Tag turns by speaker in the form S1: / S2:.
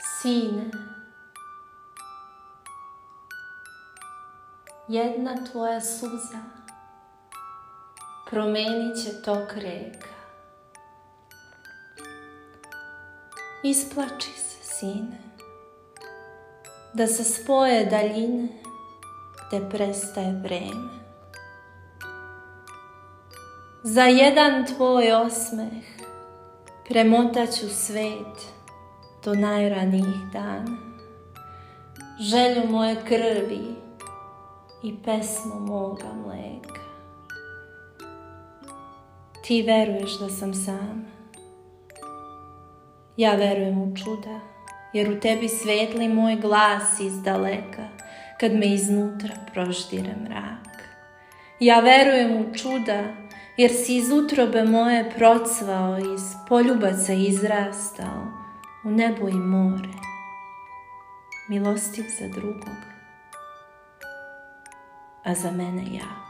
S1: Sine, jedna tvoja suza promenit će tok reka. Isplači se, sine, da se spoje daljine gde prestaje vreme. Za jedan tvoj osmeh premotaću svet do najranijih dana, želju moje krvi i pesmu moga mleka. Ti veruješ da sam sama, ja verujem u čuda, jer u tebi svetli moj glas iz daleka, kad me iznutra proždire mrak. Ja verujem u čuda, jer si iz utrobe moje procvao, iz poljubaca izrastao u nebo i more, milostiv za drugog, a za mene ja.